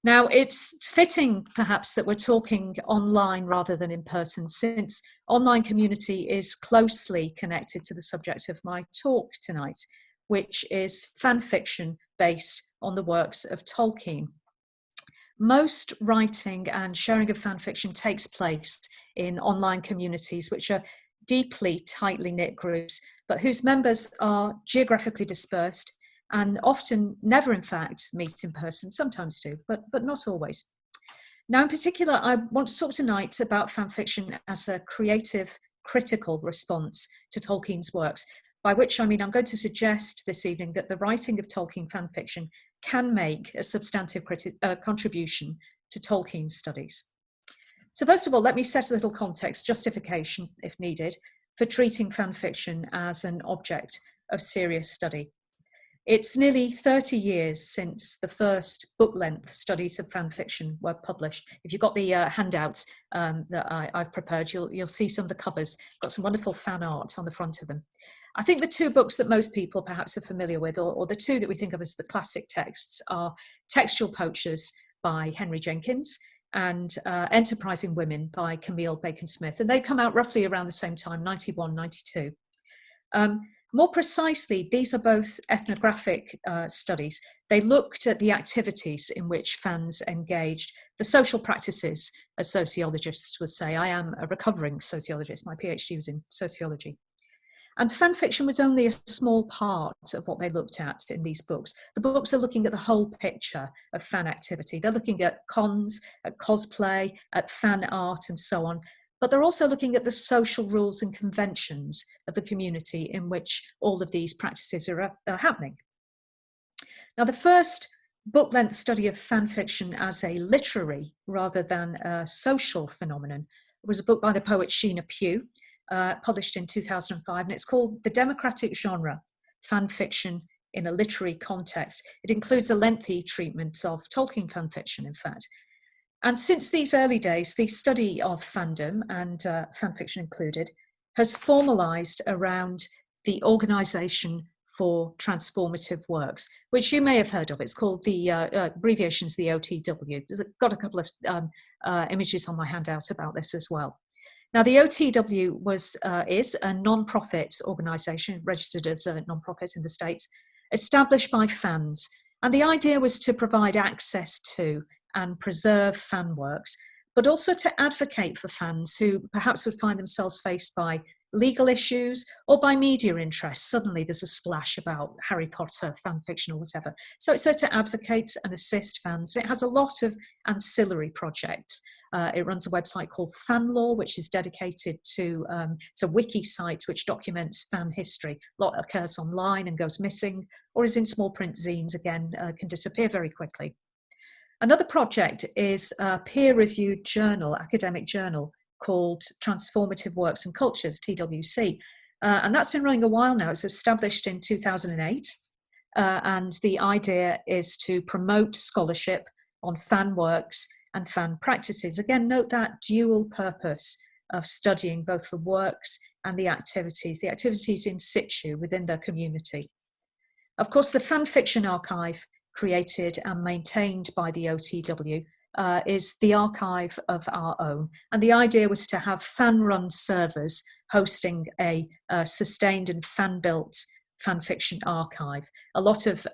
Now, it's fitting, perhaps, that we're talking online rather than in person, since online community is closely connected to the subject of my talk tonight, which is fan fiction based on the works of Tolkien. Most writing and sharing of fan fiction takes place in online communities, which are deeply, tightly knit groups, but whose members are geographically dispersed and often never, in fact, meet in person. Sometimes do, but not always. Now, in particular, I want to talk tonight about fan fiction as a creative, critical response to Tolkien's works, by which I mean I'm going to suggest this evening that the writing of Tolkien fan fiction can make a substantive contribution to Tolkien studies. So first of all, let me set a little context, justification, if needed, for treating fan fiction as an object of serious study. It's nearly 30 years since the first book-length studies of fan fiction were published. If you've got the handouts that I've prepared, you'll see some of the covers. Got some wonderful fan art on the front of them. I think the two books that most people perhaps are familiar with, or the two that we think of as the classic texts, are Textual Poachers by Henry Jenkins and Enterprising Women by Camille Bacon-Smith. And they come out roughly around the same time, 91, 92. More precisely, these are both ethnographic studies. They looked at the activities in which fans engaged, the social practices, as sociologists would say. I am a recovering sociologist. My PhD was in sociology. And fan fiction was only a small part of what they looked at in these books. The books are looking at the whole picture of fan activity. They're looking at cons, at cosplay, at fan art, and so on. But they're also looking at the social rules and conventions of the community in which all of these practices are happening. Now, the first book-length study of fan fiction as a literary rather than a social phenomenon was a book by the poet Sheena Pugh, published in 2005, and it's called The Democratic Genre, Fan Fiction in a Literary Context. It includes a lengthy treatment of Tolkien fan fiction, in fact. And since these early days, the study of fandom, and fan fiction included, has formalized around the Organization for Transformative Works, which you may have heard of. It's called the abbreviation's the OTW. I've got a couple of images on my handout about this as well. Now, the OTW is a non-profit organization, registered as a non-profit in the States, established by fans. And the idea was to provide access to and preserve fan works, but also to advocate for fans who perhaps would find themselves faced by legal issues or by media interests. Suddenly there's a splash about Harry Potter fan fiction or whatever. So it's there to advocate and assist fans. It has a lot of ancillary projects. It runs a website called FanLore, which is dedicated to, it's a wiki site which documents fan history. A lot occurs online and goes missing, or is in small print zines, again, can disappear very quickly. Another project is a peer-reviewed journal, academic journal, called Transformative Works and Cultures, TWC. And that's been running a while now. It's established in 2008. And the idea is to promote scholarship on fan works and fan practices. Again, note that dual purpose of studying both the works and the activities in situ within the community. Of course, the fan fiction archive created and maintained by the OTW is the archive of our own. And the idea was to have fan-run servers hosting a sustained and fan-built fan fiction archive. A lot of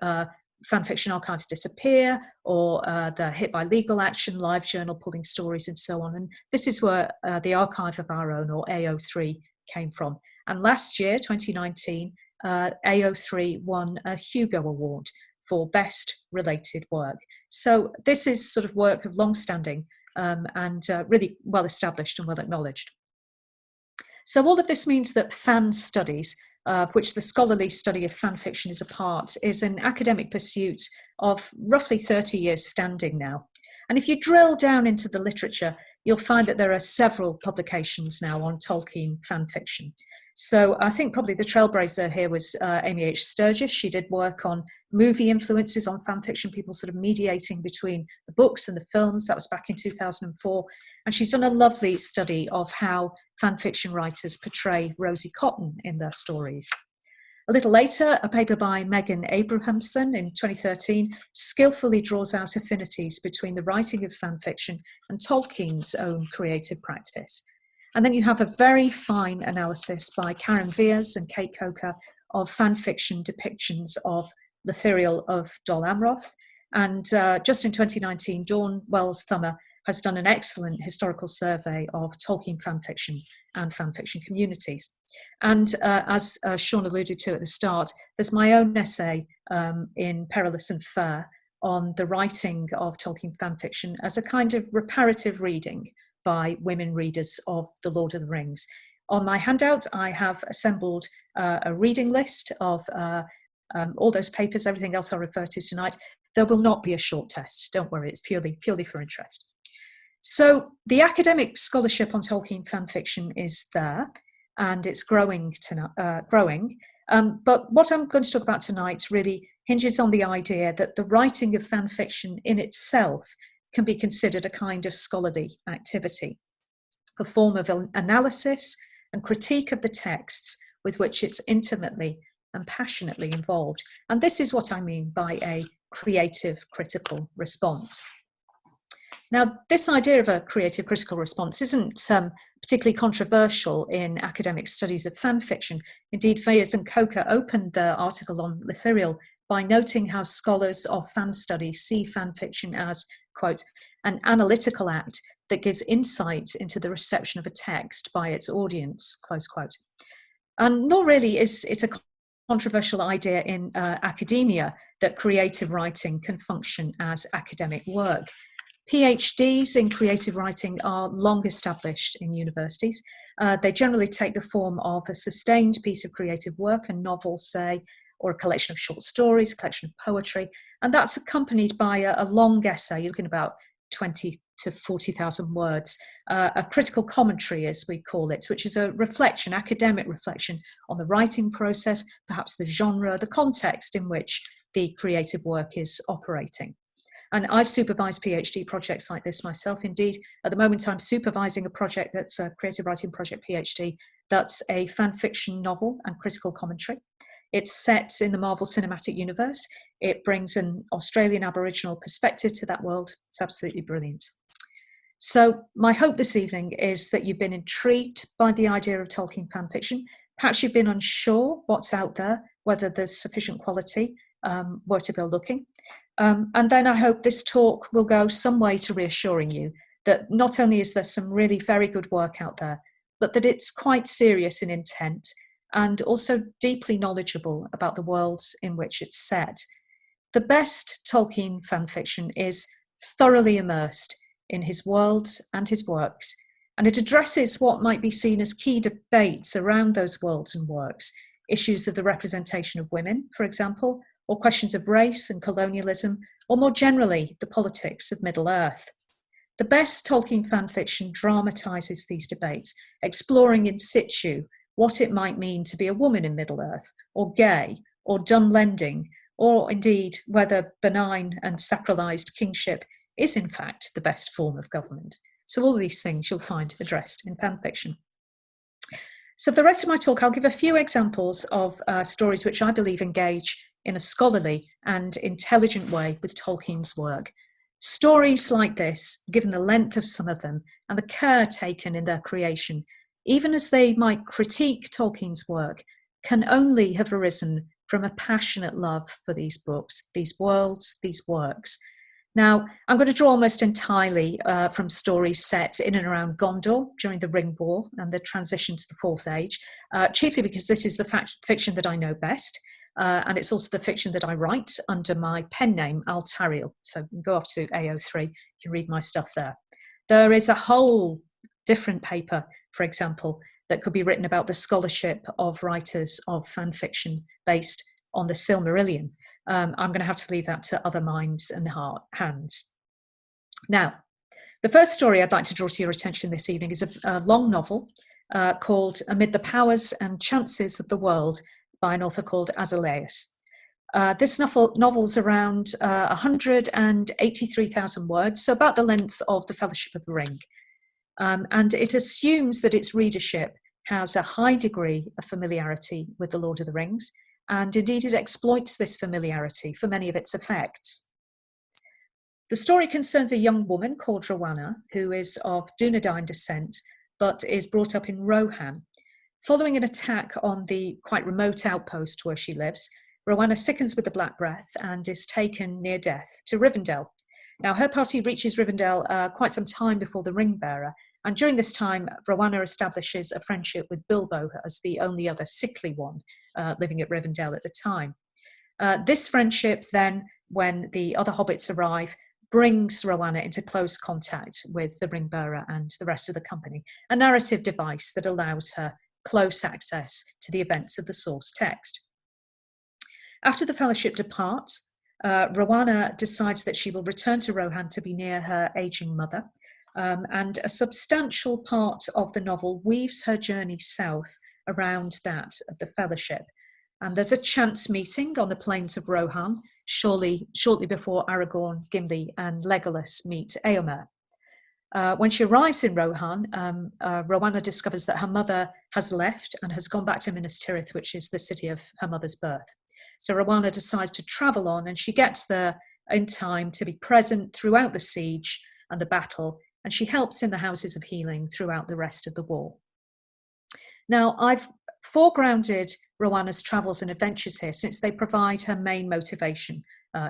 fan fiction archives disappear, or they're hit by legal action, LiveJournal pulling stories and so on. And this is where the archive of our own, or AO3, came from. And last year, 2019, AO3 won a Hugo Award for best related work. So this is sort of work of long-standing and really well established and well acknowledged. So all of this means that fan studies, of which the scholarly study of fan fiction is a part, is an academic pursuit of roughly 30 years standing now. And if you drill down into the literature, you'll find that there are several publications now on Tolkien fan fiction. So I think probably the trailblazer here was Amy H. Sturgis. She did work on movie influences on fan fiction, people sort of mediating between the books and the films. That was back in 2004. And she's done a lovely study of how fan fiction writers portray Rosie Cotton in their stories. A little later, a paper by Megan Abrahamson in 2013 skillfully draws out affinities between the writing of fan fiction and Tolkien's own creative practice. And then you have a very fine analysis by Karen Viers and Kate Coker of fan fiction depictions of Lithiriel of Dol Amroth. And just in 2019, Dawn Wells-Thummer has done an excellent historical survey of Tolkien fan fiction and fan fiction communities. And as Sean alluded to at the start, there's my own essay in Perilous and Fair on the writing of Tolkien fan fiction as a kind of reparative reading by women readers of The Lord of the Rings. On my handout, I have assembled a reading list of all those papers, everything else I'll refer to tonight. There will not be a short test, don't worry, it's purely for interest. So the academic scholarship on Tolkien fan fiction is there, and it's growing. But what I'm going to talk about tonight really hinges on the idea that the writing of fan fiction in itself can be considered a kind of scholarly activity, a form of analysis and critique of the texts with which it's intimately and passionately involved. And this is what I mean by a creative critical response. Now, this idea of a creative critical response isn't particularly controversial in academic studies of fan fiction. Indeed, Viers and Coker opened their article on Lithiriel by noting how scholars of fan study see fan fiction as, quote, an analytical act that gives insight into the reception of a text by its audience, close quote. And nor really is it a controversial idea in academia that creative writing can function as academic work. PhDs in creative writing are long established in universities. They generally take the form of a sustained piece of creative work, a novel, say, or a collection of short stories, a collection of poetry, and that's accompanied by a long essay, you're looking about 20 to 40,000 words, a critical commentary, as we call it, which is a reflection, academic reflection on the writing process, perhaps the genre, the context in which the creative work is operating. And I've supervised PhD projects like this myself. Indeed, at the moment, I'm supervising a project that's a creative writing project PhD, that's a fan fiction novel and critical commentary. It's set in the Marvel Cinematic Universe. It brings an Australian Aboriginal perspective to that world. It's absolutely brilliant. So my hope this evening is that you've been intrigued by the idea of Tolkien fan fiction. Perhaps you've been unsure what's out there, whether there's sufficient quality, where to go looking. And then I hope this talk will go some way to reassuring you that not only is there some really very good work out there, but that it's quite serious in intent and also deeply knowledgeable about the worlds in which it's set. The best Tolkien fan fiction is thoroughly immersed in his worlds and his works, and it addresses what might be seen as key debates around those worlds and works, issues of the representation of women, for example, or questions of race and colonialism, or more generally, the politics of Middle-earth. The best Tolkien fan fiction dramatises these debates, exploring in situ what it might mean to be a woman in Middle-earth, or gay, or Dunlending, or indeed whether benign and sacralised kingship is in fact the best form of government. So all these things you'll find addressed in fan fiction. So for the rest of my talk, I'll give a few examples of stories which I believe engage in a scholarly and intelligent way with Tolkien's work. Stories like this, given the length of some of them and the care taken in their creation, even as they might critique Tolkien's work, can only have arisen from a passionate love for these books, these worlds, these works. Now, I'm going to draw almost entirely from stories set in and around Gondor during the Ring War and the transition to the Fourth Age, chiefly because this is the fiction that I know best, and it's also the fiction that I write under my pen name, Altariel. So you can go off to AO3, you can read my stuff there. There is a whole different paper, for example, that could be written about the scholarship of writers of fan fiction based on the Silmarillion. I'm going to have to leave that to other minds and hands. Now, the first story I'd like to draw to your attention this evening is a long novel called Amid the Powers and Chances of the World by an author called Azaleus. This novel's around 183,000 words, so about the length of The Fellowship of the Ring. And it assumes that its readership has a high degree of familiarity with The Lord of the Rings, and indeed it exploits this familiarity for many of its effects. The story concerns a young woman called Rowena, who is of Dunedain descent, but is brought up in Rohan. Following an attack on the quite remote outpost where she lives, Rowena sickens with the Black Breath and is taken near death to Rivendell. Now, her party reaches Rivendell quite some time before the Ring Bearer, and during this time, Rowena establishes a friendship with Bilbo as the only other sickly one living at Rivendell at the time. This friendship then, when the other hobbits arrive, brings Rowena into close contact with the Ring Bearer and the rest of the company, a narrative device that allows her close access to the events of the source text. After the Fellowship departs, Rowena decides that she will return to Rohan to be near her aging mother, and a substantial part of the novel weaves her journey south around that of the Fellowship. And there's a chance meeting on the plains of Rohan, shortly before Aragorn, Gimli, and Legolas meet Eomer. When she arrives in Rohan, Rowena discovers that her mother has left and has gone back to Minas Tirith, which is the city of her mother's birth. So Rowena decides to travel on, and she gets there in time to be present throughout the siege and the battle, and she helps in the Houses of Healing throughout the rest of the war. Now, I've foregrounded Rowena's travels and adventures here since they provide her main motivation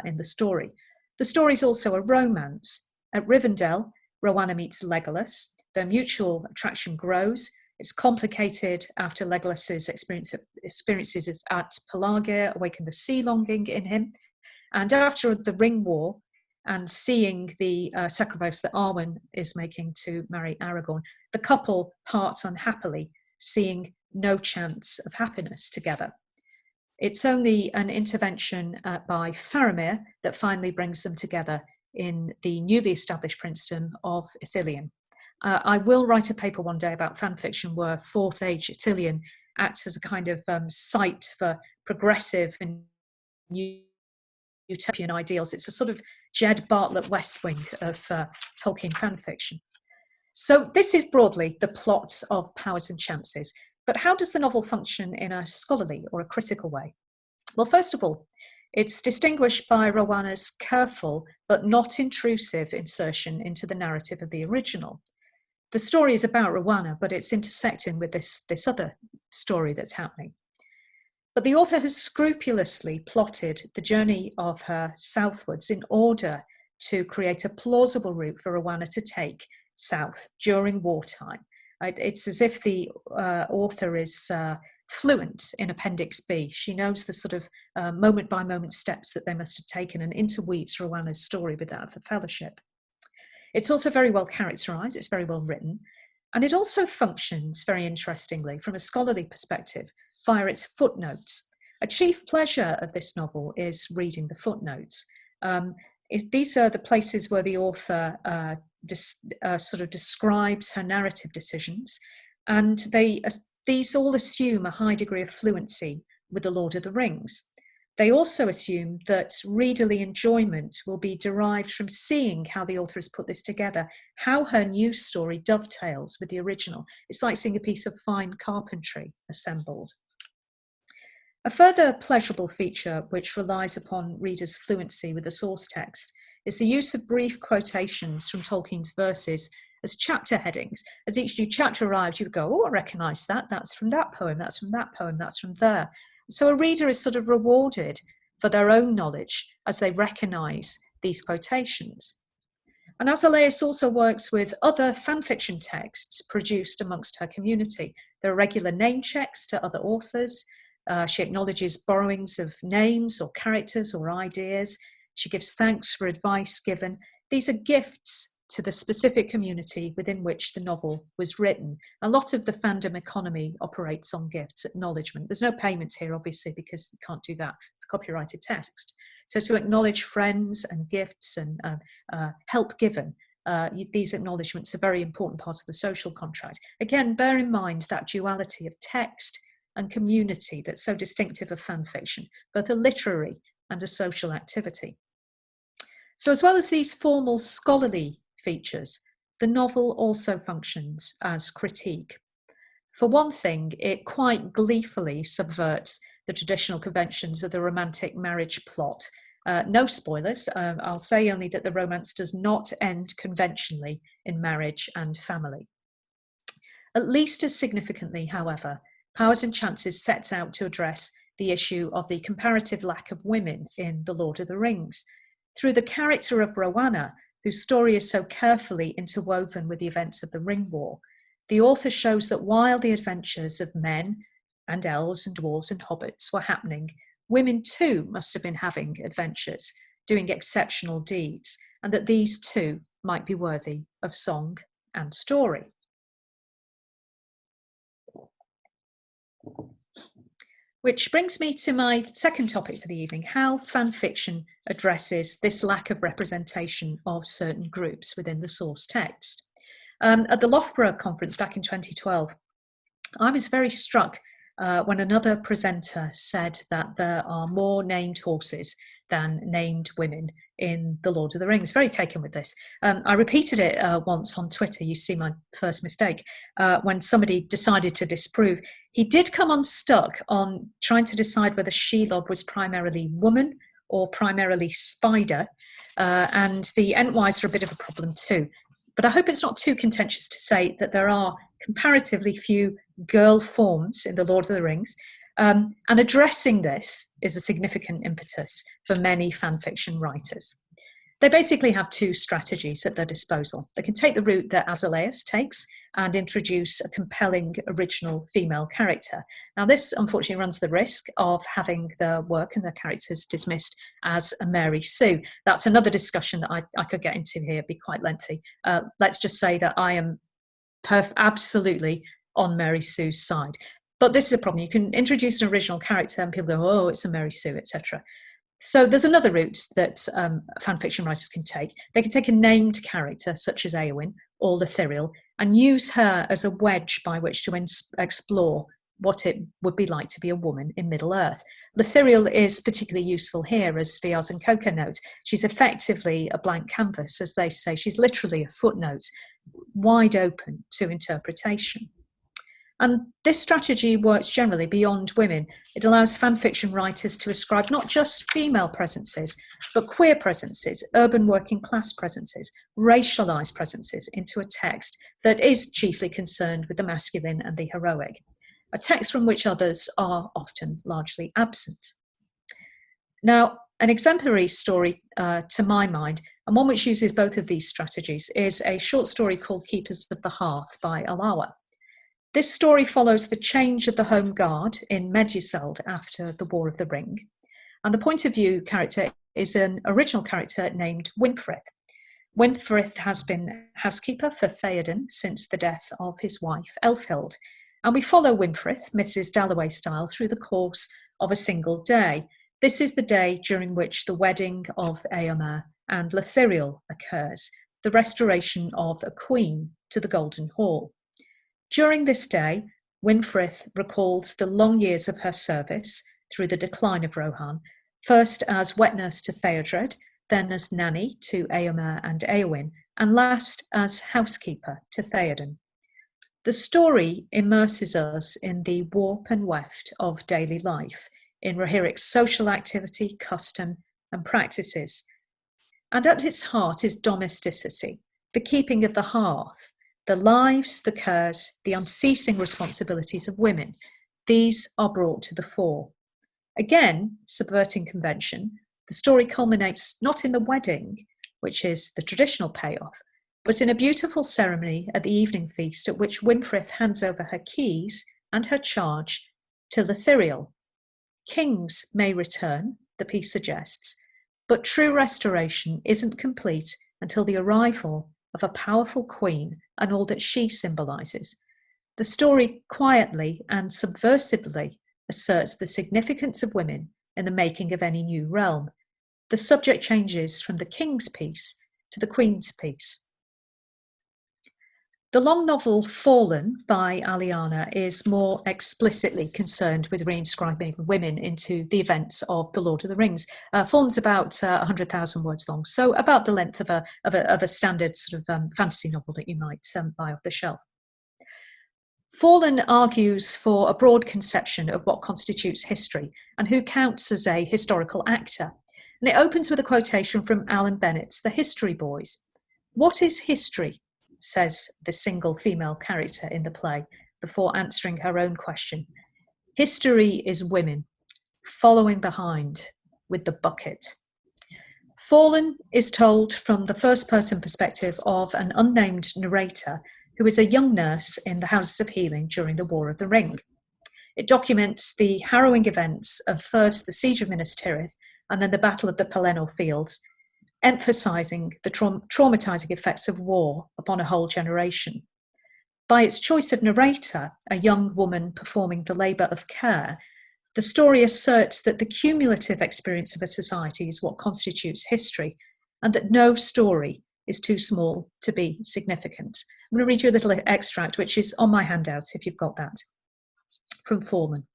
in the story. The story is also a romance. At Rivendell, Rowena meets Legolas. Their mutual attraction grows. It's complicated after Legolas's experiences at Pelargir awaken the sea longing in him. And after the Ring War and seeing the sacrifice that Eowyn is making to marry Aragorn, the couple parts unhappily, seeing no chance of happiness together. It's only an intervention by Faramir that finally brings them together in the newly established princedom of Ithilien. I will write a paper one day about fanfiction where Fourth Age Ithilien acts as a kind of site for progressive and utopian ideals. It's a sort of Jed Bartlett West Wing of Tolkien fanfiction. So this is broadly the plot of Powers and Chances. But how does the novel function in a scholarly or a critical way? Well, first of all, it's distinguished by Rowena's careful but not intrusive insertion into the narrative of the original. The story is about Rowena, but it's intersecting with this other story that's happening. But the author has scrupulously plotted the journey of her southwards in order to create a plausible route for Rowena to take south during wartime. It's as if the author is fluent in Appendix B. She knows the sort of moment-by-moment steps that they must have taken and interweaves Rowena's story with that of the Fellowship. It's also very well characterised, it's very well written, and it also functions very interestingly from a scholarly perspective via its footnotes. A chief pleasure of this novel is reading the footnotes. These are the places where the author sort of describes her narrative decisions, and these all assume a high degree of fluency with The Lord of the Rings. They also assume that readerly enjoyment will be derived from seeing how the author has put this together, how her new story dovetails with the original. It's like seeing a piece of fine carpentry assembled. A further pleasurable feature which relies upon readers' fluency with the source text is the use of brief quotations from Tolkien's verses as chapter headings. As each new chapter arrives, you would go, oh, I recognise that. That's from that poem, that's from that poem, that's from there. So a reader is sort of rewarded for their own knowledge as they recognise these quotations. And Azaleas also works with other fanfiction texts produced amongst her community. There are regular name checks to other authors. She acknowledges borrowings of names or characters or ideas. She gives thanks for advice given. These are gifts to the specific community within which the novel was written. A lot of the fandom economy operates on gifts, acknowledgement. There's no payment here, obviously, because you can't do that. It's a copyrighted text. So to acknowledge friends and gifts and help given, these acknowledgements are a very important part of the social contract. Again, bear in mind that duality of text and community that's so distinctive of fan fiction, both a literary and a social activity. So as well as these formal scholarly features, the novel also functions as critique. For one thing, it quite gleefully subverts the traditional conventions of the romantic marriage plot. No spoilers. I'll say only that the romance does not end conventionally in marriage and family. At least as significantly, however, Powers and Chances sets out to address the issue of the comparative lack of women in The Lord of the Rings. Through the character of Rowana, whose story is so carefully interwoven with the events of the Ring War, the author shows that while the adventures of men and elves and dwarves and hobbits were happening, women too must have been having adventures, doing exceptional deeds, and that these too might be worthy of song and story. Which brings me to my second topic for the evening, how fan fiction addresses this lack of representation of certain groups within the source text. At the Loughborough conference back in 2012, I was very struck when another presenter said that there are more named horses than named women in The Lord of the Rings. Very taken with this. I repeated it once on Twitter. You see my first mistake. When somebody decided to disprove, he did come unstuck on trying to decide whether Shelob was primarily woman or primarily spider. And the Entwise are a bit of a problem too. But I hope it's not too contentious to say that there are comparatively few girl forms in The Lord of the Rings. And addressing this is a significant impetus for many fan fiction writers. They basically have two strategies at their disposal. They can take the route that Azaleus takes and introduce a compelling original female character. Now, this unfortunately runs the risk of having the work and the characters dismissed as a Mary Sue. That's another discussion that I could get into here, be quite lengthy. Let's just say that I am absolutely on Mary Sue's side. But this is a problem. You can introduce an original character and people go, oh, it's a Mary Sue, etc. So there's another route that fan fiction writers can take. They can take a named character, such as Eowyn or Lithiriel, and use her as a wedge by which to explore what it would be like to be a woman in Middle-earth. Lithiriel is particularly useful here, as Viaz and Coco notes. She's effectively a blank canvas, as they say. She's literally a footnote, wide open to interpretation. And this strategy works generally beyond women. It allows fan fiction writers to ascribe not just female presences, but queer presences, urban working class presences, racialized presences into a text that is chiefly concerned with the masculine and the heroic, a text from which others are often largely absent. Now, an exemplary story to my mind, and one which uses both of these strategies, is a short story called Keepers of the Hearth by Alawa. This story follows the change of the Home Guard in Meduseld after the War of the Ring. And the point of view character is an original character named Winfrith. Winfrith has been housekeeper for Theoden since the death of his wife, Elfhild. And we follow Winfrith, Mrs. Dalloway style, through the course of a single day. This is the day during which the wedding of Eomer and Lithiriel occurs, the restoration of a queen to the Golden Hall. During this day, Winfrith recalls the long years of her service through the decline of Rohan, first as wet nurse to Theodred, then as nanny to Eomer and Eowyn, and last as housekeeper to Theoden. The story immerses us in the warp and weft of daily life, in Rohirric's social activity, custom, and practices. And at its heart is domesticity, the keeping of the hearth, the lives, the cares, the unceasing responsibilities of women. These are brought to the fore. Again, subverting convention, the story culminates not in the wedding, which is the traditional payoff, but in a beautiful ceremony at the evening feast at which Winfrith hands over her keys and her charge to Lithiriel. Kings may return, the piece suggests, but true restoration isn't complete until the arrival of a powerful queen and all that she symbolises. The story quietly and subversively asserts the significance of women in the making of any new realm. The subject changes from the king's piece to the queen's piece. The long novel Fallen by Aliana is more explicitly concerned with reinscribing women into the events of The Lord of the Rings. Fallen's about 100,000 words long, so about the length of a standard sort of fantasy novel that you might buy off the shelf. Fallen argues for a broad conception of what constitutes history and who counts as a historical actor. And it opens with a quotation from Alan Bennett's The History Boys. "What is history?" says the single female character in the play, before answering her own question. "History is women, following behind with the bucket." Fallen is told from the first-person perspective of an unnamed narrator who is a young nurse in the Houses of Healing during the War of the Ring. It documents the harrowing events of first the Siege of Minas Tirith and then the Battle of the Pelennor Fields, emphasising the traumatising effects of war upon a whole generation. By its choice of narrator, a young woman performing the labour of care, the story asserts that the cumulative experience of a society is what constitutes history, and that no story is too small to be significant. I'm going to read you a little extract, which is on my handout, if you've got that, from Fallen.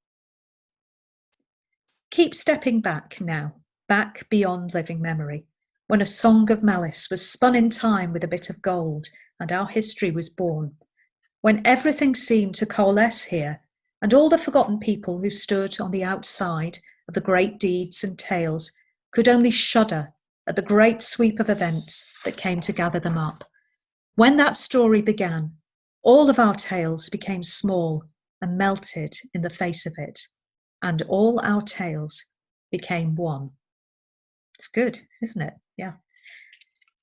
"Keep stepping back now, back beyond living memory, when a song of malice was spun in time with a bit of gold, and our history was born, when everything seemed to coalesce here, and all the forgotten people who stood on the outside of the great deeds and tales could only shudder at the great sweep of events that came to gather them up. When that story began, all of our tales became small and melted in the face of it, and all our tales became one." It's good, isn't it? Yeah.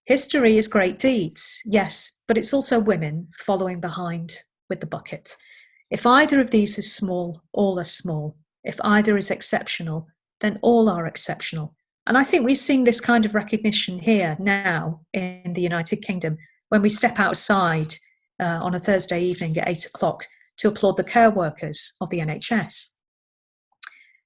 History is great deeds, yes, but it's also women following behind with the bucket. If either of these is small, all are small. If either is exceptional, then all are exceptional. And I think we're seeing this kind of recognition here now in the United Kingdom when we step outside on a Thursday evening at 8 o'clock to applaud the care workers of the NHS.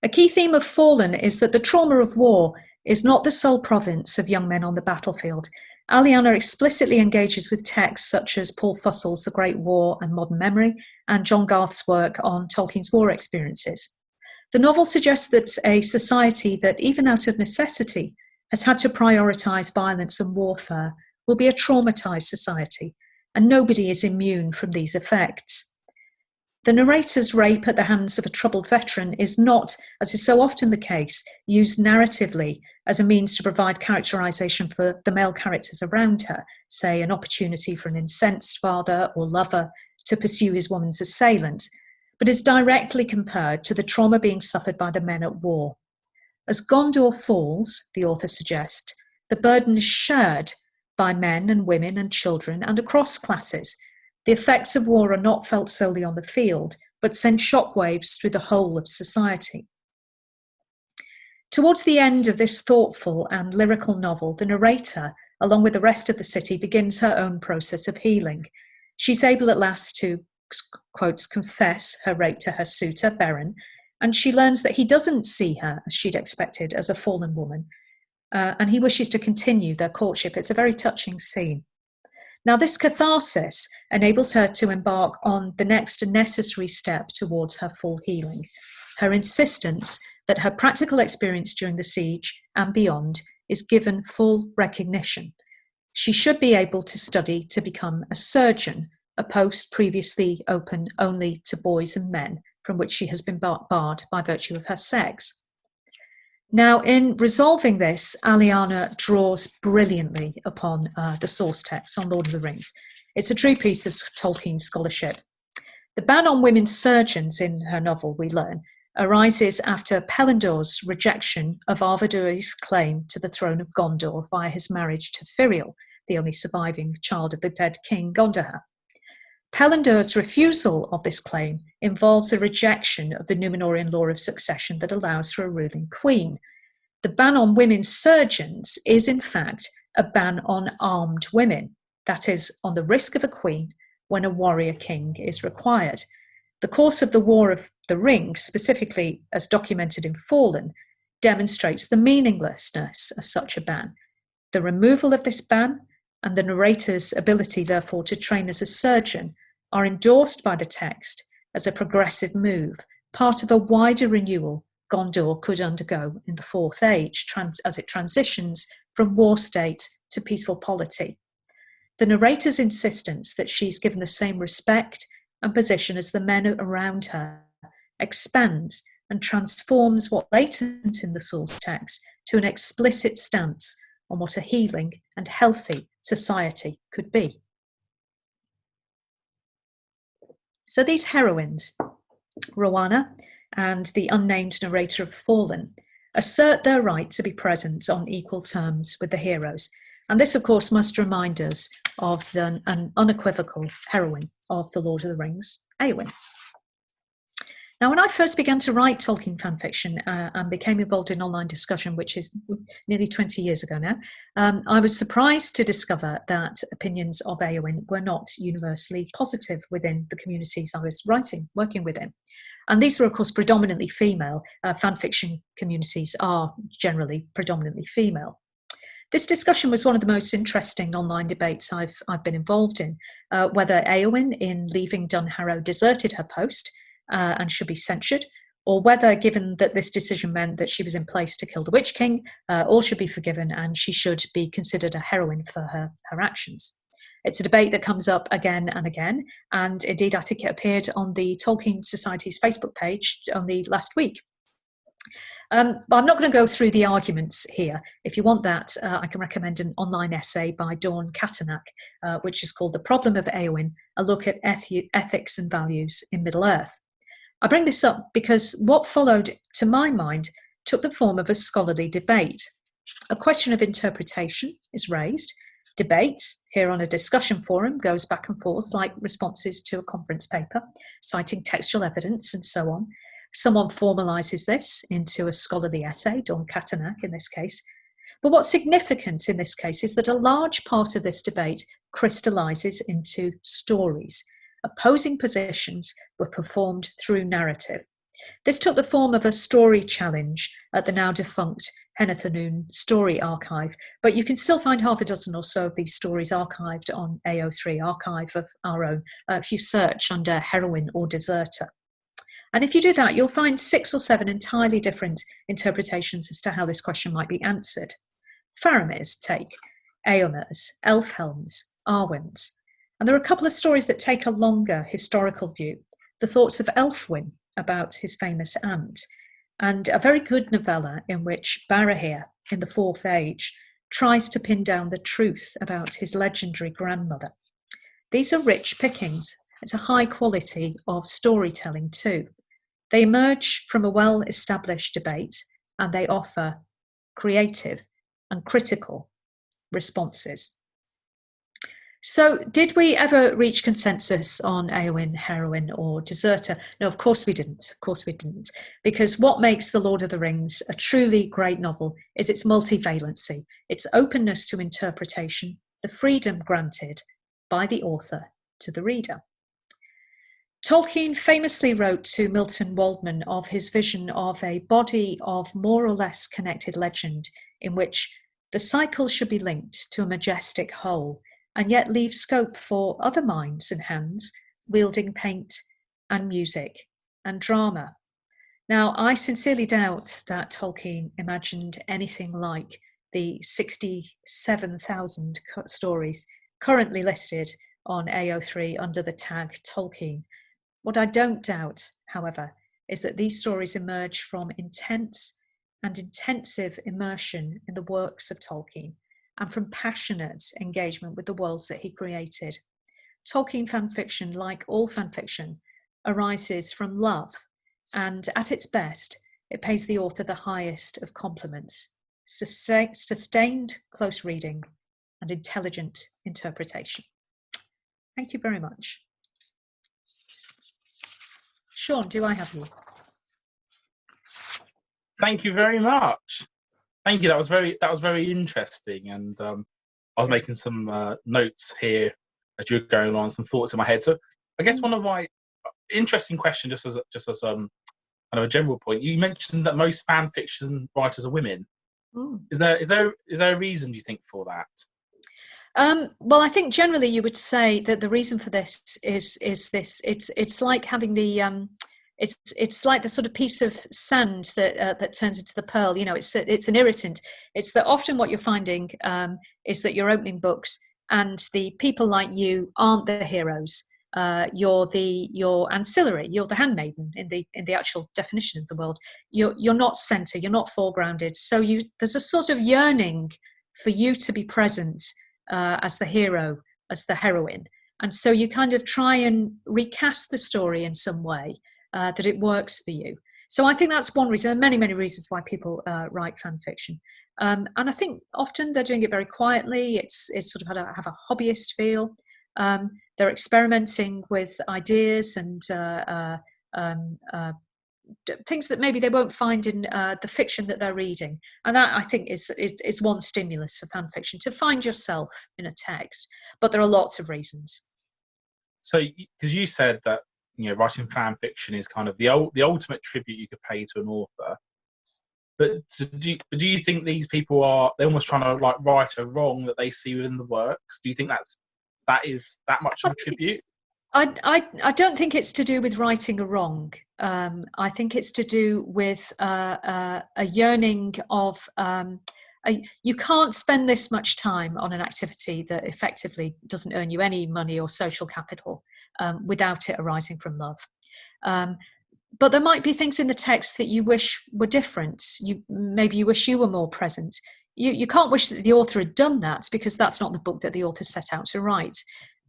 A key theme of Fallen is that the trauma of war is not the sole province of young men on the battlefield. Aliana explicitly engages with texts such as Paul Fussell's The Great War and Modern Memory and John Garth's work on Tolkien's war experiences. The novel suggests that a society that, even out of necessity, has had to prioritise violence and warfare will be a traumatised society, and nobody is immune from these effects. The narrator's rape at the hands of a troubled veteran is not, as is so often the case, used narratively as a means to provide characterisation for the male characters around her, say an opportunity for an incensed father or lover to pursue his woman's assailant, but is directly compared to the trauma being suffered by the men at war. As Gondor falls, the author suggests, the burden is shared by men and women and children and across classes. The effects of war are not felt solely on the field, but send shockwaves through the whole of society. Towards the end of this thoughtful and lyrical novel, the narrator, along with the rest of the city, begins her own process of healing. She's able at last to, quotes, confess her rape to her suitor, Beren, and she learns that he doesn't see her, as she'd expected, as a fallen woman, and he wishes to continue their courtship. It's a very touching scene. Now, this catharsis enables her to embark on the next necessary step towards her full healing, her insistence that her practical experience during the siege and beyond is given full recognition. She should be able to study to become a surgeon, a post previously open only to boys and men, from which she has been barred by virtue of her sex. Now, in resolving this, Aliana draws brilliantly upon the source text on Lord of the Rings. It's a true piece of Tolkien scholarship. The ban on women surgeons in her novel, we learn, arises after Pelennor's rejection of Arveduri's claim to the throne of Gondor via his marriage to Firiel, the only surviving child of the dead king Gondahar. Pelennor's refusal of this claim involves a rejection of the Númenórean law of succession that allows for a ruling queen. The ban on women surgeons is, in fact, a ban on armed women, that is, on the risk of a queen when a warrior king is required. The course of the War of the Ring, specifically as documented in Fallen, demonstrates the meaninglessness of such a ban. The removal of this ban and the narrator's ability, therefore, to train as a surgeon are endorsed by the text as a progressive move, part of a wider renewal Gondor could undergo in the Fourth Age as it transitions from war state to peaceful polity. The narrator's insistence that she's given the same respect and position as the men around her expands and transforms what latent in the source text to an explicit stance on what a healing and healthy society could be. So these heroines, Rowana and the unnamed narrator of Fallen, assert their right to be present on equal terms with the heroes. And this, of course, must remind us of an unequivocal heroine of The Lord of the Rings, Eowyn. Now, when I first began to write Tolkien fanfiction and became involved in online discussion, which is nearly 20 years ago now, I was surprised to discover that opinions of Eowyn were not universally positive within the communities I was working within. And these were, of course, predominantly female. Fanfiction communities are generally predominantly female. This discussion was one of the most interesting online debates I've been involved in, whether Eowyn, in leaving Dunharrow, deserted her post and should be censured, or whether, given that this decision meant that she was in place to kill the Witch King, all should be forgiven and she should be considered a heroine for her actions. It's a debate that comes up again and again, and indeed I think it appeared on the Tolkien Society's Facebook page only last week. But I'm not going to go through the arguments here. If you want that, I can recommend an online essay by Dawn Katernak, which is called The Problem of Eowyn, a look at ethics and values in Middle-earth. I bring this up because what followed, to my mind, took the form of a scholarly debate. A question of interpretation is raised. Debate, here on a discussion forum, goes back and forth like responses to a conference paper, citing textual evidence and so on. Someone formalises this into a scholarly essay, Dawn Katernak in this case. But what's significant in this case is that a large part of this debate crystallises into stories. Opposing positions were performed through narrative. This took the form of a story challenge at the now defunct Henethanoon Story Archive, but you can still find half a dozen or so of these stories archived on AO3 Archive of Our Own if you search under heroine or deserter. And if you do that, you'll find 6 or 7 entirely different interpretations as to how this question might be answered. Faramir's take, Éomer's, Elfhelm's, Arwen's. And there are a couple of stories that take a longer historical view. The thoughts of Elfwyn about his famous aunt, and a very good novella in which Barahir, in the Fourth Age, tries to pin down the truth about his legendary grandmother. These are rich pickings. It's a high quality of storytelling too. They emerge from a well-established debate and they offer creative and critical responses. So did we ever reach consensus on Eowyn, heroine or deserter? No, of course we didn't. Of course we didn't. Because what makes The Lord of the Rings a truly great novel is its multivalency, its openness to interpretation, the freedom granted by the author to the reader. Tolkien famously wrote to Milton Waldman of his vision of a body of more or less connected legend in which the cycle should be linked to a majestic whole and yet leave scope for other minds and hands wielding paint and music and drama. Now, I sincerely doubt that Tolkien imagined anything like the 67,000 stories currently listed on AO3 under the tag Tolkien. What I don't doubt, however, is that these stories emerge from intense and intensive immersion in the works of Tolkien and from passionate engagement with the worlds that he created. Tolkien fanfiction, like all fanfiction, arises from love, and at its best, it pays the author the highest of compliments: sustained close reading and intelligent interpretation. Thank you very much. Sean, do I have you? Thank you very much. Thank you. That was very interesting, and I was making some notes here as you were going along, some thoughts in my head. So I guess one of my interesting question, just as kind of a general point, you mentioned that most fan fiction writers are women. Is there a reason, do you think, for that? Well, I think generally you would say that the reason for this is this. It's like having the it's like the sort of piece of sand that turns into the pearl. You know, it's an irritant. It's that often what you're finding is that you're opening books and the people like you aren't the heroes. you're ancillary, you're the handmaiden in the actual definition of the world. You're not center, you're not foregrounded. So there's a sort of yearning for you to be present as the hero, as the heroine. And so you kind of try and recast the story in some way that it works for you. So I think that's one reason. There are many, many reasons why people write fan fiction. And I think often they're doing it very quietly. It's sort of have a hobbyist feel. They're experimenting with ideas and things that maybe they won't find in the fiction that they're reading. And that, I think, is one stimulus for fan fiction, to find yourself in a text. But there are lots of reasons. So, because you said that, writing fan fiction is kind of the ultimate tribute you could pay to an author. But do you think these people they're almost trying to like right a wrong that they see within the works? Do you think that is that much of a tribute? I don't think it's to do with righting a wrong. I think it's to do with a yearning of you can't spend this much time on an activity that effectively doesn't earn you any money or social capital without it arising from love. But there might be things in the text that you wish were different. Maybe you wish you were more present. You can't wish that the author had done that, because that's not the book that the author set out to write.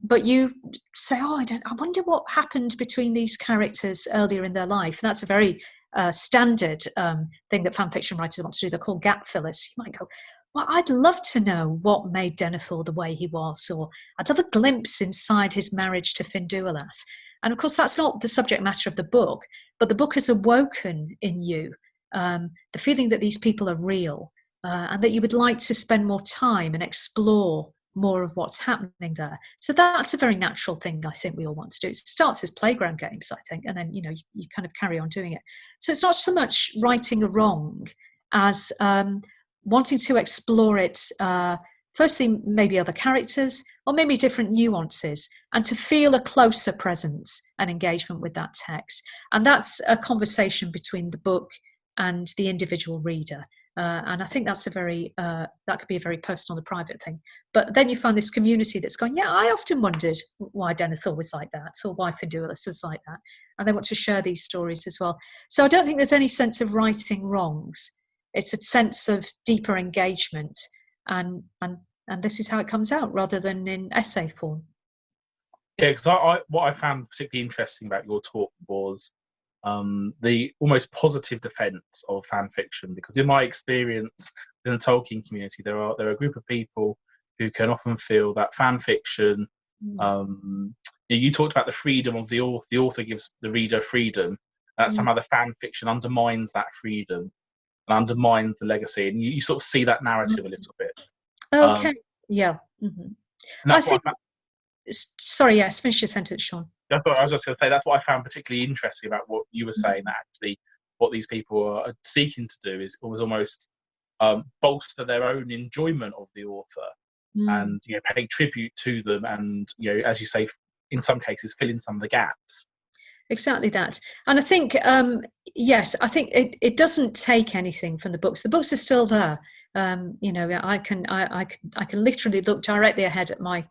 But you say, I wonder what happened between these characters earlier in their life. And that's a very standard thing that fan fiction writers want to do. They're called gap fillers. You might go, well, I'd love to know what made Denethor the way he was, or I'd love a glimpse inside his marriage to Finduilath. And of course, that's not the subject matter of the book, but the book has awoken in you the feeling that these people are real, and that you would like to spend more time and explore more of what's happening there. So that's a very natural thing I think we all want to do. It starts as playground games, I think, and then you kind of carry on doing it. So it's not so much righting a wrong as wanting to explore it, firstly maybe other characters, or maybe different nuances, and to feel a closer presence and engagement with that text. And that's a conversation between the book and the individual reader. And I think that's that could be a very personal and private thing. But then you find this community that's going, yeah, I often wondered why Denethor was like that, or why Finduilath was like that. And they want to share these stories as well. So I don't think there's any sense of righting wrongs. It's a sense of deeper engagement. And this is how it comes out, rather than in essay form. Yeah, because what I found particularly interesting about your talk was the almost positive defence of fan fiction, because in my experience in the Tolkien community, there are a group of people who can often feel that fan fiction. You talked about the freedom of the author. The author gives the reader freedom. That somehow the fan fiction undermines that freedom and undermines the legacy, and you sort of see that narrative a little bit. Okay. Yeah. Mm-hmm. And that's what I found. Sorry, yes. Finish your sentence, Sean. I was just going to say that's what I found particularly interesting about what you were saying. That actually, what these people are seeking to do is almost bolster their own enjoyment of the author, and pay tribute to them, and as you say, in some cases, fill in some of the gaps. Exactly that. And I think, yes, I think it doesn't take anything from the books. The books are still there. I can literally look directly ahead at my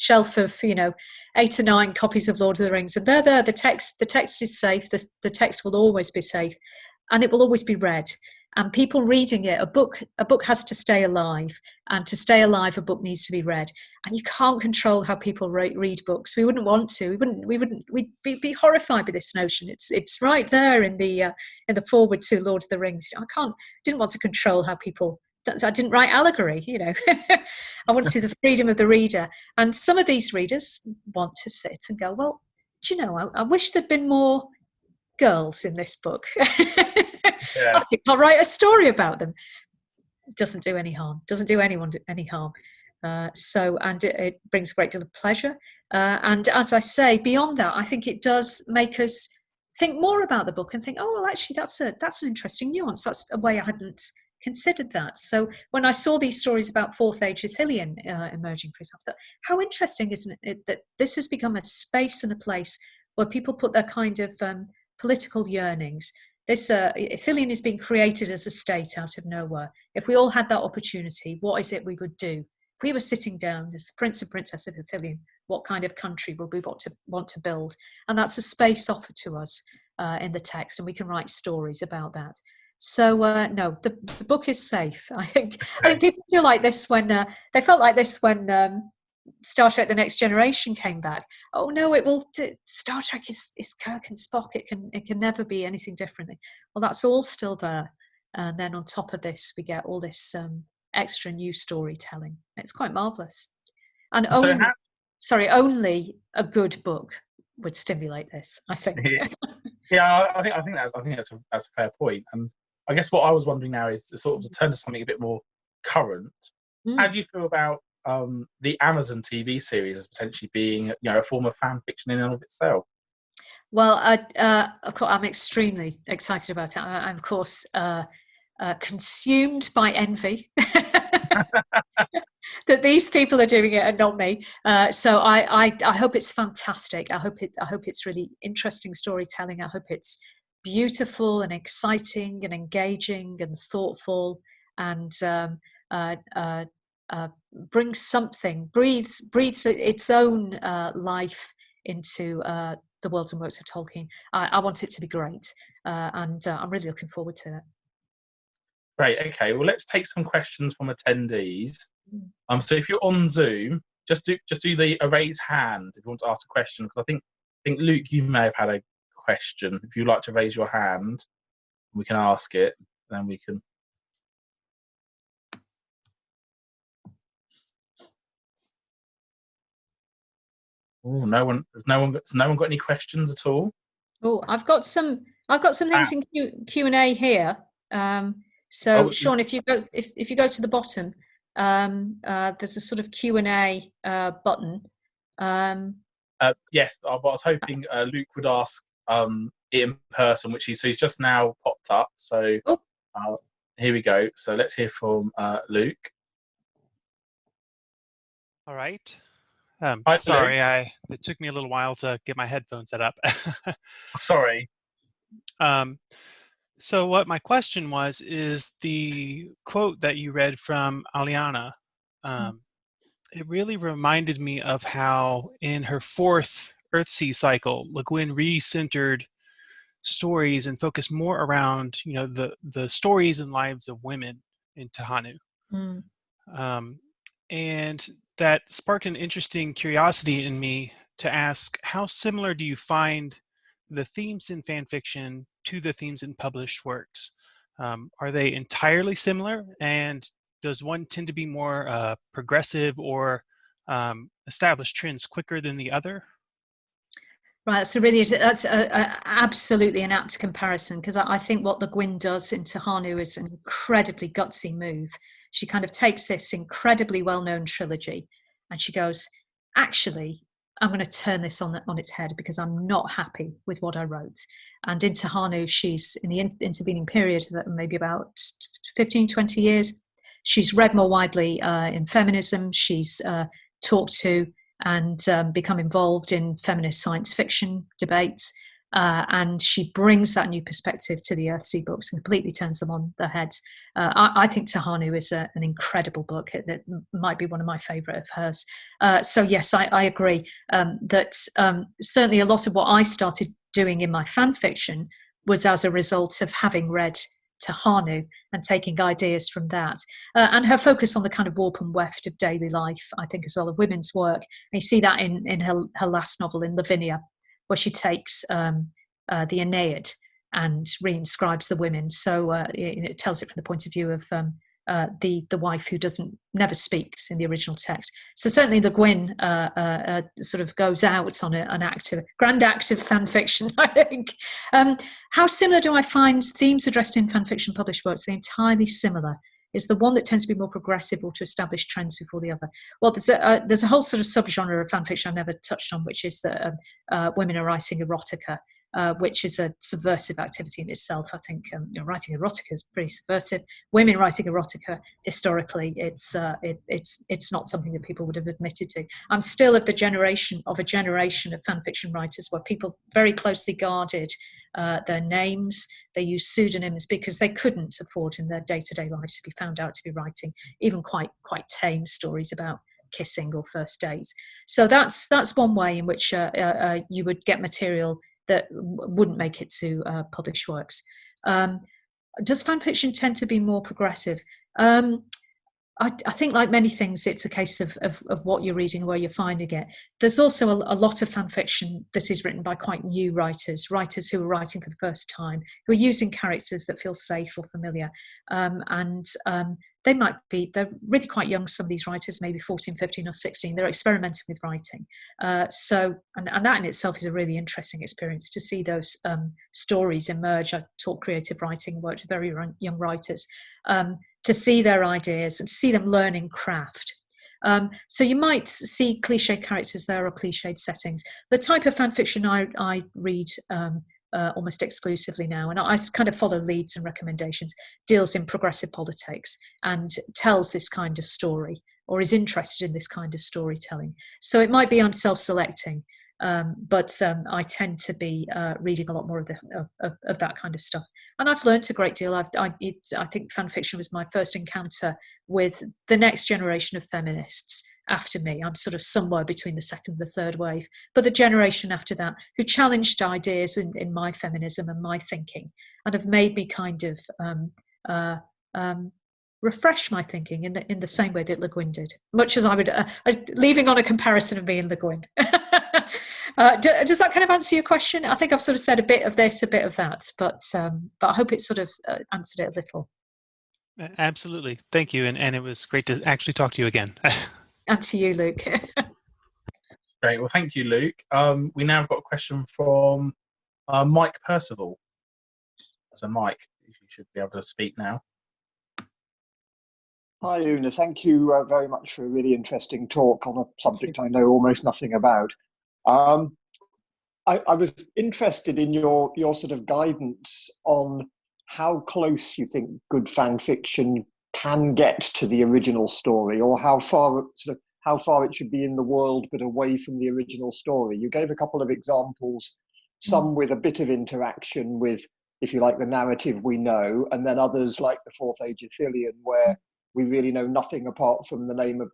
shelf of 8 or 9 copies of Lord of the Rings, and they're there. The text is safe. The text will always be safe, and it will always be read. And people reading it, a book has to stay alive, and to stay alive, a book needs to be read. And you can't control how people read books. We wouldn't want to. We'd be horrified by this notion. It's right there in the foreword to Lord of the Rings. Didn't want to control how people. I didn't write allegory. I want to see the freedom of the reader. And some of these readers want to sit and go, well, I wish there'd been more girls in this book. Yeah. I think I'll write a story about them. It doesn't do any harm. Doesn't do anyone any harm. And it brings a great deal of pleasure. And as I say, beyond that, I think it does make us think more about the book and think, oh, well, actually, that's an interesting nuance. That's a way I hadn't considered that. So when I saw these stories about Fourth Age Ithilien emerging, for example, how interesting, isn't it, that this has become a space and a place where people put their kind of political yearnings. This Ithilien is being created as a state out of nowhere. If we all had that opportunity, what is it we would do we were sitting down as Prince and Princess of Ithilien, what kind of country would we want to build? And that's a space offered to us in the text, and we can write stories about that. So no, the book is safe. I think people feel like this when they felt like this when Star Trek: The Next Generation came back. Oh no, Star Trek is Kirk and Spock. It can never be anything differently. Well, that's all still there, and then on top of this, we get all this extra new storytelling. It's quite marvelous. And only a good book would stimulate this, I think. Yeah, I think that's a fair point. And I guess what I was wondering now is to sort of turn to something a bit more current. How do you feel about the Amazon TV series as potentially being, a form of fan fiction in and of itself? Well, of course, I'm extremely excited about it. I'm of course consumed by envy that these people are doing it and not me. So I hope it's fantastic. I hope it's really interesting storytelling. I hope it's beautiful and exciting and engaging and thoughtful, and breathes its own life into the worlds and works of Tolkien. I want it to be great, and I'm really looking forward to it. Great. Okay. Well, let's take some questions from attendees. So if you're on Zoom, just do the raise hand if you want to ask a question. Because I think Luke, you may have had a question. If you'd like to raise your hand, we can ask it. Then we can. Oh, Has no one got any questions at all? Oh, I've got some things in Q&A here. Sean, if you go to the bottom, there's a sort of Q&A button. Yes, I was hoping Luke would ask it in person, so he's just now popped up. So here we go. So let's hear from Luke. All right. Hi, sorry, Luke. It took me a little while to get my headphones set up. Sorry. So what my question is the quote that you read from Aliana. It really reminded me of how in her fourth Earthsea cycle, Le Guin re-centered stories and focused more around, the stories and lives of women in Tehanu. And that sparked an interesting curiosity in me to ask, how similar do you find the themes in fan fiction to the themes in published works? Are they entirely similar? And does one tend to be more progressive or establish trends quicker than the other? Right, that's absolutely an apt comparison, because I think what Le Guin does in Tehanu is an incredibly gutsy move. She kind of takes this incredibly well-known trilogy and she goes, actually, I'm going to turn this on its head because I'm not happy with what I wrote. And in Tehanu, she's in the intervening period, maybe about 15, 20 years, she's read more widely in feminism. She's talked to and become involved in feminist science fiction debates. And she brings that new perspective to the Earthsea books and completely turns them on their heads. I think Tehanu is an incredible book. It might be one of my favourite of hers. So yes, I agree that certainly a lot of what I started doing in my fan fiction was as a result of having read Tehanu and taking ideas from that. And her focus on the kind of warp and weft of daily life, I think, as well, of women's work. And you see that in her last novel, in Lavinia, where she takes the Aeneid and reinscribes the women. So it tells it from the point of view of the wife who never speaks in the original text. So certainly Le Guin sort of goes out on an grand act of fan fiction, I think. How similar do I find themes addressed in fan fiction published works? They're entirely similar. Is the one that tends to be more progressive or to establish trends before the other? Well, there's a whole sort of subgenre of fan fiction I've never touched on, which is that women are writing erotica, which is a subversive activity in itself. I think writing erotica is pretty subversive. Women writing erotica, historically, it's not something that people would have admitted to. I'm still of a generation of fan fiction writers where people very closely guarded their names. They used pseudonyms because they couldn't afford in their day-to-day lives to be found out to be writing even quite tame stories about kissing or first dates. So that's one way in which you would get material that wouldn't make it to published works. Does fan fiction tend to be more progressive? I think, like many things, it's a case of what you're reading, where you're finding it. There's also a lot of fan fiction that is written by quite new writers who are writing for the first time, who are using characters that feel safe or familiar. They're really quite young, some of these writers, maybe 14, 15 or 16. They're experimenting with writing. And that in itself is a really interesting experience, to see those stories emerge. I taught creative writing, worked with very young writers, to see their ideas and to see them learning craft. So you might see cliched characters there, or cliched settings. The type of fan fiction I read almost exclusively now, and I kind of follow leads and recommendations, deals in progressive politics and tells this kind of story, or is interested in this kind of storytelling. So it might be I'm self-selecting, but I tend to be reading a lot more of that kind of stuff. And I've learnt a great deal. I think fan fiction was my first encounter with the next generation of feminists after me. I'm sort of somewhere between the second and the third wave, but the generation after that, who challenged ideas in my feminism and my thinking, and have made me kind of refresh my thinking in the same way that Le Guin did. Much as I would, leaving on a comparison of me and Le Guin. Does that kind of answer your question? I think I've sort of said a bit of this, a bit of that, but I hope it sort of answered it a little. Absolutely. Thank you. And it was great to actually talk to you again. And to you, Luke. Great. Well, thank you, Luke. We now have got a question from Mike Percival. So, Mike, you should be able to speak now. Hi, Una. Thank you very much for a really interesting talk on a subject I know almost nothing about. I was interested in your sort of guidance on how close you think good fan fiction can get to the original story, or how far it should be in the world but away from the original story. You gave a couple of examples, some with a bit of interaction with, if you like, the narrative we know, and then others like the Fourth Age of Filion, where we really know nothing apart from the name of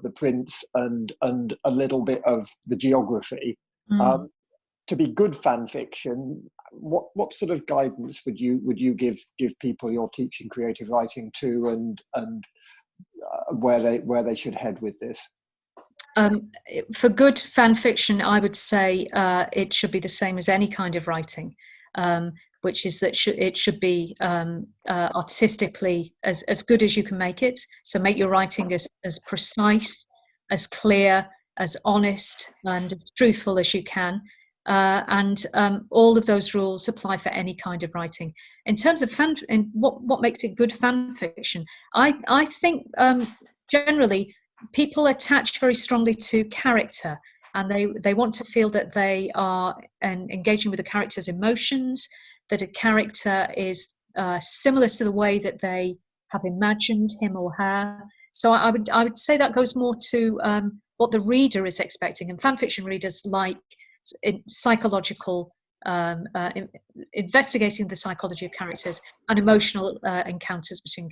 the prince and a little bit of the geography. To be good fan fiction, what sort of guidance would you give people you're teaching creative writing to, and where they should head with this? For good fan fiction, I would say it should be the same as any kind of writing, which is that it should be artistically as good as you can make it. So make your writing as precise, as clear, as honest, and as truthful as you can. And all of those rules apply for any kind of writing. In terms of what makes it good fan fiction, I think generally people attach very strongly to character, and they want to feel that they are engaging with the character's emotions, that a character is similar to the way that they have imagined him or her. So I would say that goes more to what the reader is expecting, and fan fiction readers like psychological, investigating the psychology of characters and emotional encounters between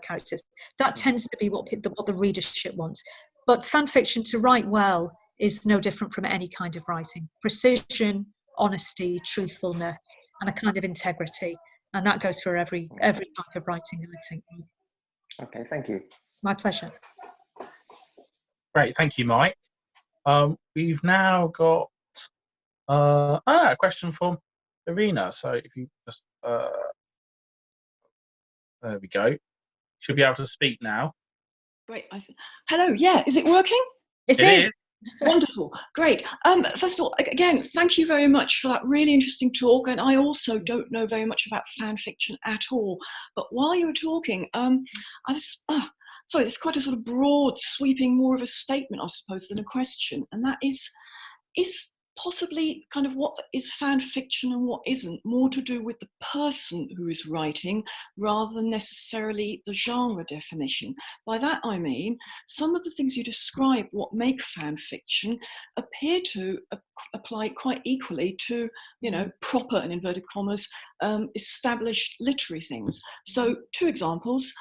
characters. That tends to be what the readership wants. But fan fiction, to write well, is no different from any kind of writing. Precision, honesty, truthfulness, and a kind of integrity. And that goes for every type of writing, I think. Okay, thank you. My pleasure. Great, thank you, Mike. We've now got a question from Irina. So if you just there we go. Should be able to speak now. Great. Hello. Yeah. Is it working? It is. Wonderful. Great. First of all, again, thank you very much for that really interesting talk. And I also don't know very much about fan fiction at all. But while you were talking, sorry, it's quite a sort of broad, sweeping, more of a statement, I suppose, than a question. And that is possibly kind of what is fan fiction and what isn't, more to do with the person who is writing rather than necessarily the genre definition. By that I mean, some of the things you describe, what make fan fiction, appear to apply quite equally to, you know, proper, in inverted commas, established literary things. So 2 examples.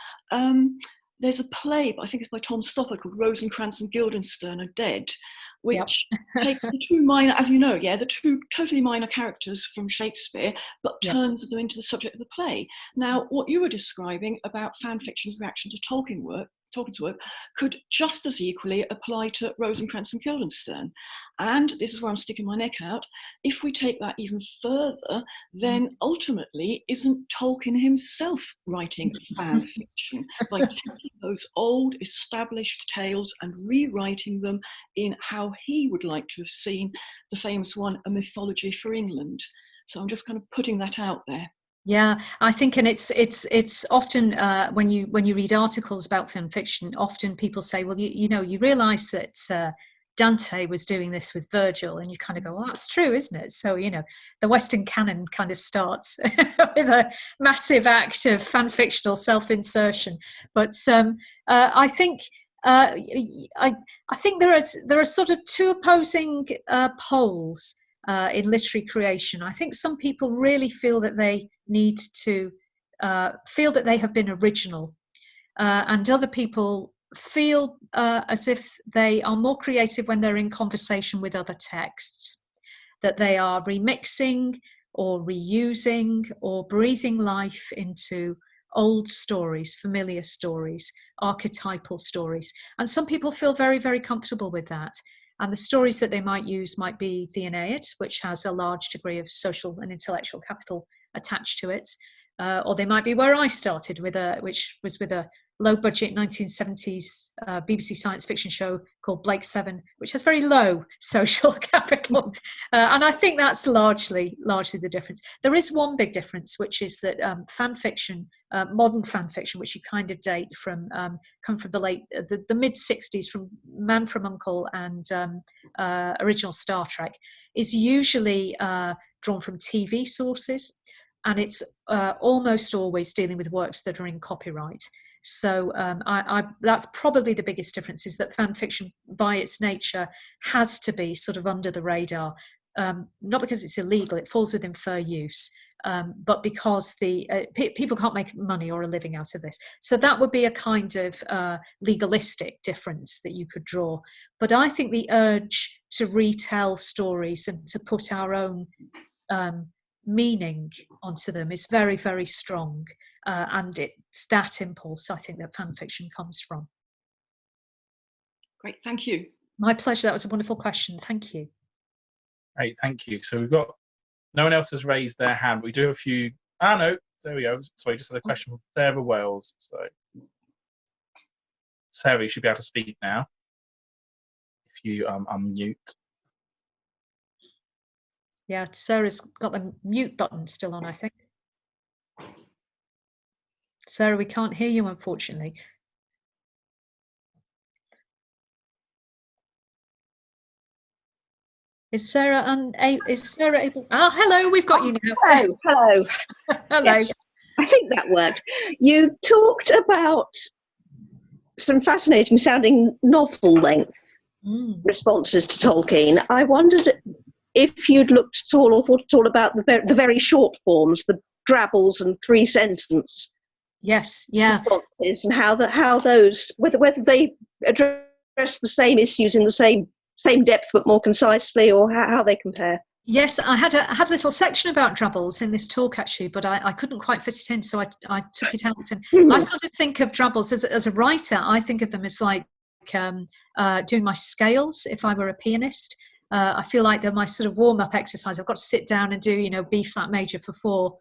There's a play, I think it's by Tom Stoppard, called Rosencrantz and Guildenstern Are Dead, which takes the 2 minor, as you know, the 2 totally minor characters from Shakespeare, but turns them into the subject of the play. Now, what you were describing about fan fiction's reaction to Tolkien's work could just as equally apply to Rosencrantz and Guildenstern. And this is where I'm sticking my neck out. If we take that even further, then ultimately, isn't Tolkien himself writing fan fiction by taking those old established tales and rewriting them in how he would like to have seen the famous one, A Mythology for England? So I'm just kind of putting that out there. Yeah, I think, and it's often when you read articles about fan fiction, often people say, well, you know, you realise that Dante was doing this with Virgil, and you kind of go, well, that's true, isn't it? So, you know, the Western canon kind of starts with a massive act of fan fictional self-insertion. But I think I think there are sort of 2 opposing poles in literary creation. I think some people really feel that they need to feel that they have been original, and other people feel as if they are more creative when they're in conversation with other texts, that they are remixing or reusing or breathing life into old stories, familiar stories, archetypal stories. And some people feel very, very comfortable with that. And the stories that they might use might be the Aeneid, which has a large degree of social and intellectual capital attached to it. Or they might be where I started, which was with a low-budget 1970s BBC science fiction show called Blake 7, which has very low social capital. And I think that's largely the difference. There is one big difference, which is that fan fiction, modern fan fiction, which you kind of date from, come from the mid-60s, from Man from U.N.C.L.E. and original Star Trek, is usually drawn from TV sources, and it's almost always dealing with works that are in copyright. So that's probably the biggest difference, is that fan fiction by its nature has to be sort of under the radar, not because it's illegal, it falls within fair use, but because people can't make money or a living out of this. So that would be a kind of legalistic difference that you could draw. But I think the urge to retell stories and to put our own meaning onto them is very, very strong. And it's that impulse, I think, that fan fiction comes from. Great, thank you. My pleasure. That was a wonderful question. Thank you. Great, thank you. So we've got, no one else has raised their hand. We do have a few. No, there we go. Sorry, just had a question from Sarah Wales. So, Sarah, you should be able to speak now if you unmute. Yeah, Sarah's got the mute button still on, I think. Sarah, we can't hear you, unfortunately. Is Sarah able? Oh, hello, we've got you now. Hello. Hello. Yes, I think that worked. You talked about some fascinating sounding novel length responses to Tolkien. I wondered if you'd looked at all or thought at all about the very short forms, the drabbles and 3-sentence. Yes, yeah. Responses, and how those, whether they address the same issues in the same depth but more concisely, or how they compare. Yes, I had a little section about drabbles in this talk, actually, but I couldn't quite fit it in, so I took it out. And I sort of think of drabbles as a writer. I think of them as like doing my scales if I were a pianist. I feel like they're my sort of warm-up exercise. I've got to sit down and do, B flat major for four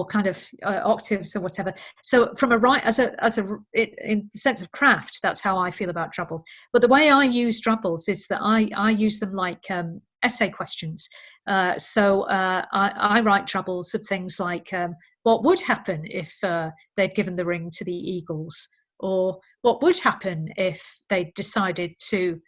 kind of octaves or whatever. So from in the sense of craft, that's how I feel about drabbles. But the way I use drabbles is that I use them like essay questions. So I write drabbles of things like what would happen if they'd given the ring to the eagles, or what would happen if they decided to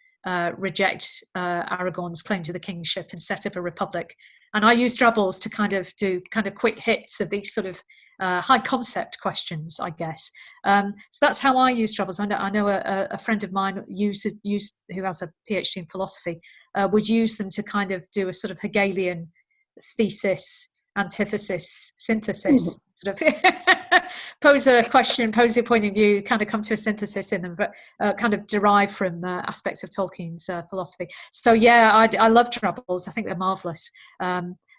reject Aragorn's claim to the kingship and set up a republic. And I use Drabbles to kind of do kind of quick hits of these sort of high concept questions, I guess. So that's how I use Drabbles. I know a friend of mine who has a PhD in philosophy would use them to kind of do a sort of Hegelian thesis, antithesis, synthesis, sort of pose a question, pose a point of view, kind of come to a synthesis in them, but kind of derive from aspects of Tolkien's philosophy. So yeah, I love Drabbles. I think they're marvellous.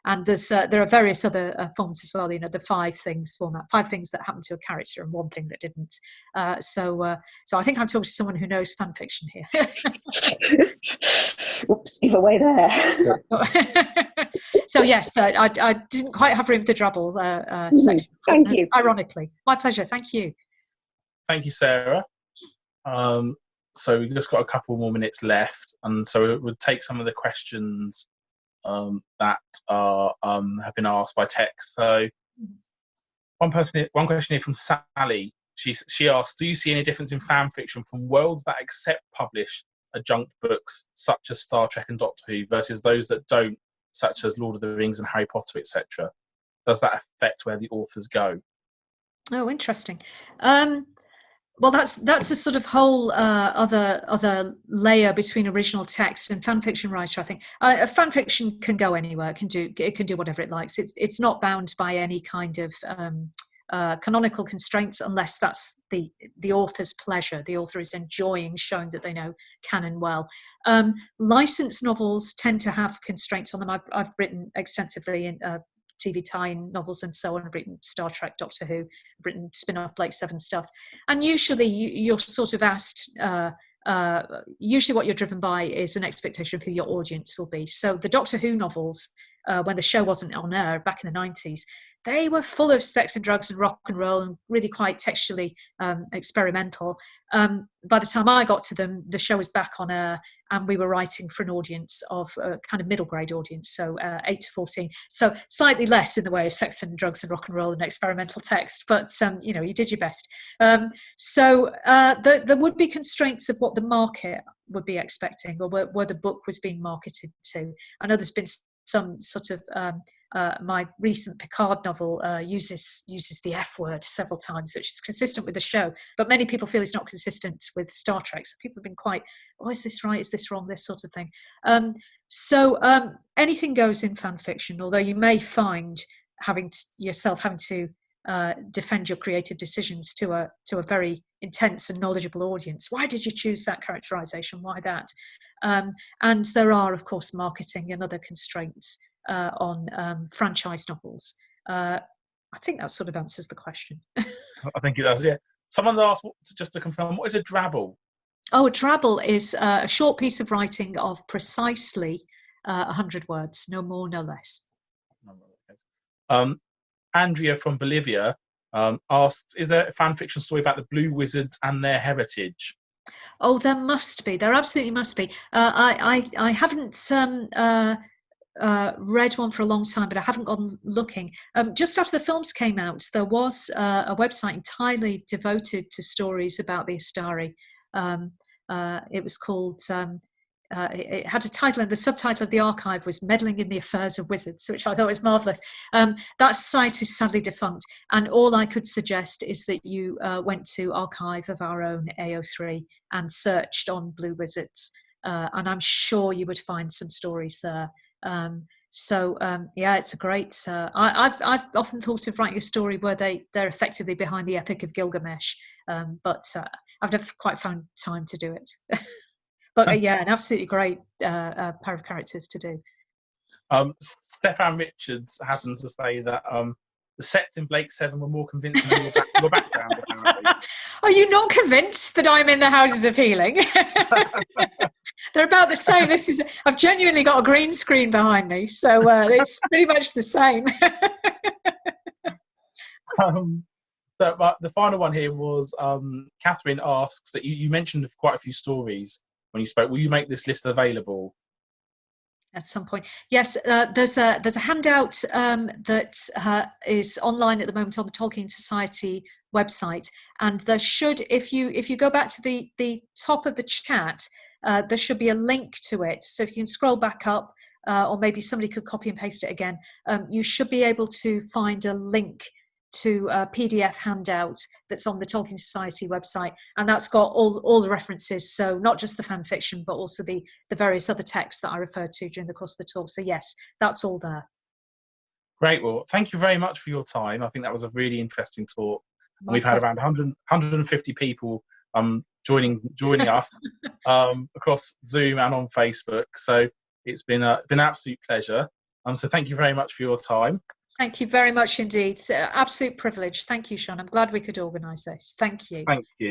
And there are various other forms as well. You know, the 5 things format, 5 things that happened to a character and 1 thing that didn't. So I think I'm talking to someone who knows fan fiction here. Oops, give away there. So yes, I didn't quite have room for the Drabble section. Thank you. Ironically, my pleasure. Thank you. Thank you, Sarah. So we've just got a couple more minutes left, and so it would take some of the questions that are have been asked by text. So one question here from Sally. She asks, do you see any difference in fan fiction from worlds that accept published adjunct books such as Star Trek and Doctor Who versus those that don't, such as Lord of the Rings and Harry Potter, etc.? Does that affect where the authors go? Oh, interesting. Well, that's a sort of whole other layer between original text and fan fiction writer. I think fan fiction can go anywhere. It can do whatever it likes. It's not bound by any kind of canonical constraints unless that's the author's pleasure. The author is enjoying showing that they know canon well. Licensed novels tend to have constraints on them. I've written extensively in TV tie-in novels and so on. I've written Star Trek, Doctor Who, I've written spin-off Blake Seven stuff. And usually you're sort of asked, usually what you're driven by is an expectation of who your audience will be. So the Doctor Who novels, when the show wasn't on air back in the 90s, they were full of sex and drugs and rock and roll and really quite textually experimental. By the time I got to them, the show was back on air and we were writing for an audience of a kind of middle grade audience, so 8 to 14. So slightly less in the way of sex and drugs and rock and roll and experimental text, but you did your best. So there would be constraints of what the market would be expecting or where the book was being marketed to. I know there's been some sort of my recent Picard novel uses the F word several times, which is consistent with the show, but many people feel it's not consistent with Star Trek. So people have been quite, is this right? Is this wrong? This sort of thing. So anything goes in fan fiction, although you may find having to defend your creative decisions to a very intense and knowledgeable audience. Why did you choose that characterization? Why that? And there are, of course, marketing and other constraints on franchise novels. I think that sort of answers the question. I think it does, yeah. Someone asked, just to confirm, what is a drabble? Oh, a drabble is a short piece of writing of precisely 100 words, no more, no less. Andrea from Bolivia asks, is there a fan fiction story about the Blue Wizards and their heritage? Oh, there must be. There absolutely must be. I haven't read one for a long time, but I haven't gone looking. Just after the films came out, there was a website entirely devoted to stories about the Astari. It was called, it had a title, and the subtitle of the archive was Meddling in the Affairs of Wizards, which I thought was marvellous. That site is sadly defunct, and all I could suggest is that you went to Archive of Our Own AO3 and searched on Blue Wizards, and I'm sure you would find some stories there. Yeah, it's a great. I've often thought of writing a story where they're effectively behind the Epic of Gilgamesh, but I've never quite found time to do it. But yeah, an absolutely great pair of characters to do. Stefan Richards happens to say that the sets in Blake 7 were more convincing than your background, apparently. Are you not convinced that I'm in the Houses of Healing? They're about the same. I've genuinely got a green screen behind me, so it's pretty much the same. But the final one here was Catherine asks that you mentioned quite a few stories when you spoke. Will you make this list available at some point? Yes, there's a handout that is online at the moment on the Tolkien Society website, and there should, if you go back to the top of the chat, there should be a link to it. So if you can scroll back up, or maybe somebody could copy and paste it again, you should be able to find a link to a PDF handout that's on the Tolkien Society website, and that's got all the references, so not just the fan fiction but also the various other texts that I referred to during the course of the talk. So yes, that's all there. Great. Well, thank you very much for your time. I think that was a really interesting talk. And we've had around 150 people joining us across Zoom and on Facebook. So it's been an absolute pleasure. So thank you very much for your time. Thank you very much indeed. Absolute privilege. Thank you, Sean. I'm glad we could organise this. Thank you. Thank you.